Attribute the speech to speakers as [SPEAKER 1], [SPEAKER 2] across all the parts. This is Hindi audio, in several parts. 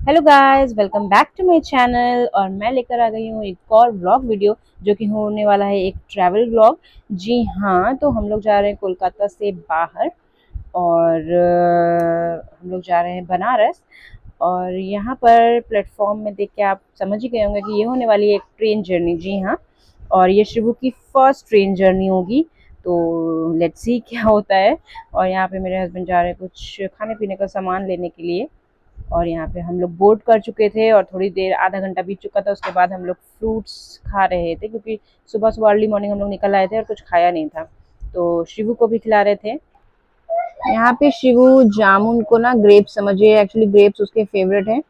[SPEAKER 1] Hello guys, welcome back to my channel. और मैं लेकर आ गई हूँ एक और व्लॉग वीडियो जो कि होने वाला है एक ट्रैवल व्लॉग। जी हाँ, तो हम लोग जा रहे हैं कोलकाता से बाहर और हम लोग जा रहे हैं बनारस। और यहाँ पर प्लेटफॉर्म में देख के आप समझ ही गए होंगे कि ये होने वाली है एक ट्रेन जर्नी। जी हाँ, और ये शिवू की फर्स्ट ट्रेन जर्नी होगी। तो लेट्स सी क्या होता है। और यहाँ पे मेरे हस्बैंड जा रहे हैं कुछ खाने पीने का सामान लेने के लिए। और यहाँ पे हम लोग बोर्ड कर चुके थे और थोड़ी देर आधा घंटा बीत चुका था। उसके बाद हम लोग फ्रूट्स खा रहे थे क्योंकि सुबह सुबह अर्ली मॉर्निंग हम लोग निकल आए थे और कुछ खाया नहीं था, तो शिवू को भी खिला रहे थे। यहाँ पे शिवू जामुन को ना ग्रेप्स समझिए, एक्चुअली ग्रेप्स उसके फेवरेट हैं।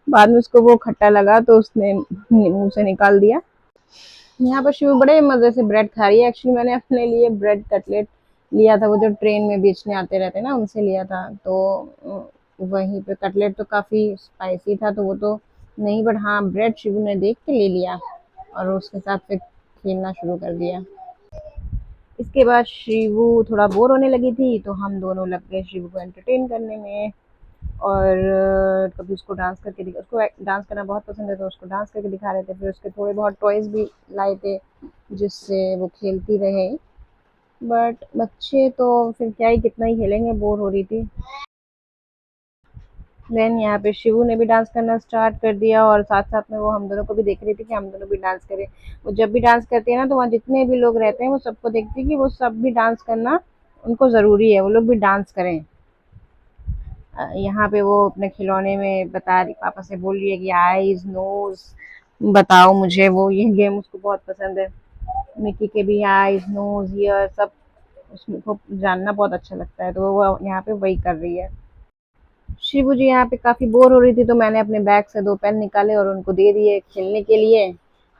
[SPEAKER 1] बाद में उसको वो खट्टा लगा तो उसने मुंह से निकाल दिया। यहाँ पर शिवू बड़े मजे से ब्रेड खा रही है। एक्चुअली मैंने अपने लिए ब्रेड कटलेट लिया था, वो जो ट्रेन में बेचने आते रहते हैं ना, उनसे लिया था। तो वहीं पे कटलेट तो काफी स्पाइसी था, तो वो तो नहीं, बट हाँ ब्रेड शिवू ने देख के ले लिया और उसके साथ फिर खेलना शुरू कर दिया। इसके बाद शिवू थोड़ा बोर होने लगी थी, तो हम दोनों लग गए शिवू को एंटरटेन करने में। और कभी उसको डांस करके उसको डांस करना बहुत पसंद है, तो उसको डांस करके दिखा रहे थे। फिर उसके थोड़े बहुत टॉयज भी लाए थे जिससे वो खेलती रहे। बट बच्चे तो फिर क्या ही कितना ही खेलेंगे, बोर हो रही थी। देन यहाँ पे शिवू ने भी डांस करना स्टार्ट कर दिया और साथ साथ में वो हम दोनों को भी देख रही थी कि हम दोनों भी डांस करें। वो जब भी डांस करती है ना, तो वहाँ जितने भी लोग रहते हैं वो सबको देखती है कि वो सब भी डांस करना उनको ज़रूरी है, वो लोग भी डांस करें। यहाँ पे वो अपने खिलौने में बता रही, पापा से बोल रही है कि आईज नोज बताओ मुझे। वो ये गेम उसको बहुत पसंद है। मिक्की के भी आईज नोज ईयर सब उसको जानना बहुत अच्छा लगता है, तो वो यहाँ पे वही कर रही है। शिबू जी यहाँ पे काफी बोर हो रही थी, तो मैंने अपने बैग से 2 पेन निकाले और उनको दे दिए खेलने के लिए।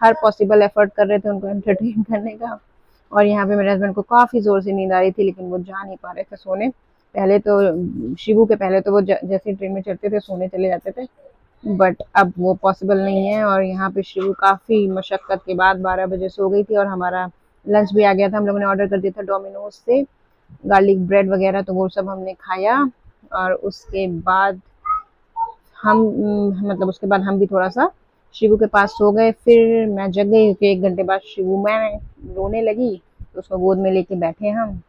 [SPEAKER 1] हर पॉसिबल एफर्ट कर रहे थे उनको एंटरटेन करने का। और यहाँ पे मेरे हस्बैंड को काफी जोर से नींद आ रही थी, लेकिन वो जा नहीं पा रहे थे सोने। पहले तो शिबू के पहले तो वो जैसे ट्रेन में चढ़ते थे सोने चले जाते थे, बट अब वो पॉसिबल नहीं है। और यहाँ पे शिबू काफी मशक्कत के बाद 12 बजे सो गई थी। और हमारा लंच भी आ गया था, हम लोगों ने ऑर्डर कर दिया था डोमिनोज से गार्लिक ब्रेड वगैरह, तो वो सब हमने खाया। और उसके बाद हम मतलब उसके बाद हम भी थोड़ा सा शिवू के पास सो गए। फिर मैं जग गई क्योंकि 1 घंटे बाद शिवू मैं रोने लगी, तो उसको गोद में लेके बैठे हम।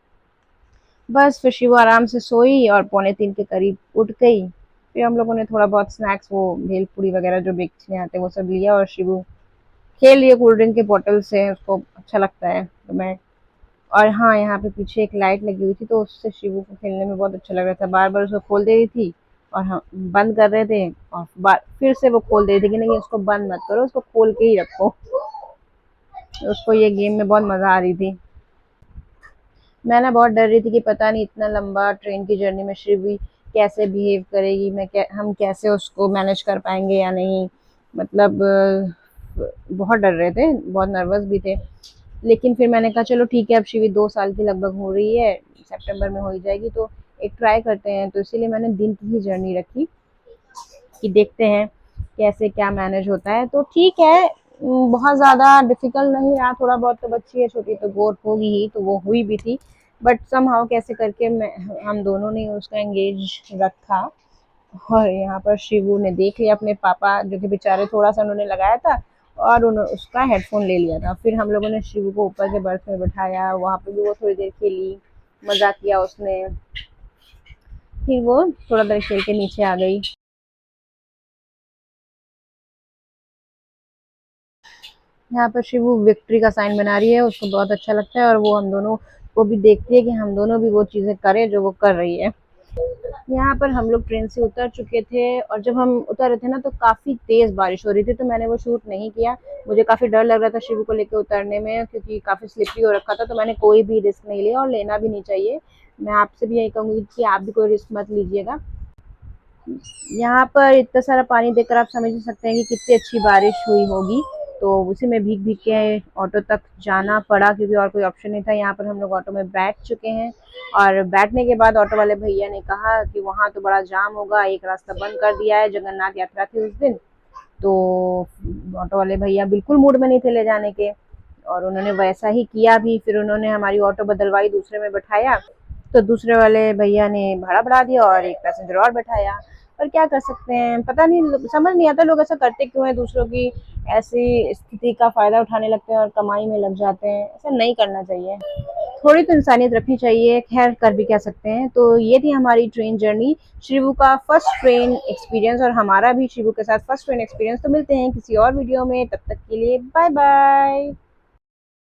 [SPEAKER 1] बस फिर शिवू आराम से सोई और 2:45 के करीब उठ गई। फिर हम लोगों ने थोड़ा बहुत स्नैक्स, वो भेलपूरी वगैरह जो बेचने आते हैं वो सब लिया। और शिवू खेल रही है कोल्ड ड्रिंक के बोतल से, उसको अच्छा लगता है। तो मैं, और हाँ यहाँ पे पीछे एक लाइट लगी हुई थी, तो उससे शिवू को खेलने में बहुत अच्छा लग रहा था। बार बार उसको खोल दे रही थी और हम बंद कर रहे थे, और बार फिर से वो खोल दे रही थी कि नहीं उसको बंद मत करो, उसको खोल के ही रखो। तो उसको ये गेम में बहुत मजा आ रही थी। मैं ना बहुत डर रही थी कि पता नहीं इतना लंबा ट्रेन की जर्नी में शिवी कैसे बिहेव करेगी, हम कैसे उसको मैनेज कर पाएंगे या नहीं। मतलब बहुत डर रहे थे, बहुत नर्वस भी थे। लेकिन फिर मैंने कहा चलो ठीक है, अब शिवी 2 साल की लगभग हो रही है, सितंबर में हो ही जाएगी, तो एक ट्राई करते हैं। तो इसीलिए मैंने दिन की ही जर्नी रखी कि देखते हैं कैसे क्या मैनेज होता है। तो ठीक है, बहुत ज़्यादा डिफिकल्ट नहीं रहा। थोड़ा बहुत तो बच्ची है छोटी, तो बोर होगी ही, तो वो हुई भी थी। बट समहाउ कैसे करके हम दोनों ने उसका एंगेज रखा। और यहाँ पर शिवू ने देख लिया अपने पापा, जो कि बेचारे थोड़ा सा उन्होंने लगाया था और उन्होंने उसका हेडफोन ले लिया था। फिर हम लोगों ने शिवू को ऊपर के बर्थ में बैठाया, वहाँ पे भी वो थोड़ी देर खेली, मजा किया उसने। फिर वो थोड़ा देर खेल के नीचे आ गई। यहाँ पर शिवू विक्ट्री का साइन बना रही है, उसको बहुत अच्छा लगता है। और वो हम दोनों को भी देखती है कि हम दोनों भी वो चीजें करें जो वो कर रही है। यहाँ पर हम लोग ट्रेन से उतर चुके थे, और जब हम उतर थे ना, तो काफी तेज बारिश हो रही थी, तो मैंने वो शूट नहीं किया। मुझे काफी डर लग रहा था शिवू को लेकर उतरने में, क्योंकि काफी स्लिपरी हो रखा था। तो मैंने कोई भी रिस्क नहीं लिया और लेना भी नहीं चाहिए। मैं आपसे भी यही कहूंगी कि आप भी कोई रिस्क मत लीजिएगा। यहाँ पर इतना सारा पानी देखकर आप समझ ही सकते हैं कि कितनी अच्छी बारिश हुई होगी। तो उसी में भीग भीग के ऑटो तक जाना पड़ा, क्योंकि और कोई ऑप्शन नहीं था। यहाँ पर हम लोग ऑटो में बैठ चुके हैं। और बैठने के बाद ऑटो वाले भैया ने कहा कि वहाँ तो बड़ा जाम होगा, एक रास्ता बंद कर दिया है, जगन्नाथ यात्रा थी उस दिन। तो ऑटो वाले भैया बिल्कुल मूड में नहीं थे ले जाने के, और उन्होंने वैसा ही किया भी। फिर उन्होंने हमारी ऑटो बदलवाई, दूसरे में बैठाया। तो दूसरे वाले भैया ने भाड़ा बढ़ा दिया और एक पैसेंजर और बैठाया। पर क्या कर सकते हैं, पता नहीं, समझ नहीं आता लोग ऐसा करते क्यों हैं, दूसरों की ऐसी स्थिति का फायदा उठाने लगते हैं और कमाई में लग जाते हैं। ऐसा नहीं करना चाहिए, थोड़ी तो इंसानियत रखनी चाहिए। खैर, कर भी क्या सकते हैं। तो ये थी हमारी ट्रेन जर्नी, शिवू का फर्स्ट ट्रेन एक्सपीरियंस, और हमारा भी शिवू के साथ फर्स्ट ट्रेन एक्सपीरियंस। तो मिलते हैं किसी और वीडियो में, तब तक के लिए बाय बाय।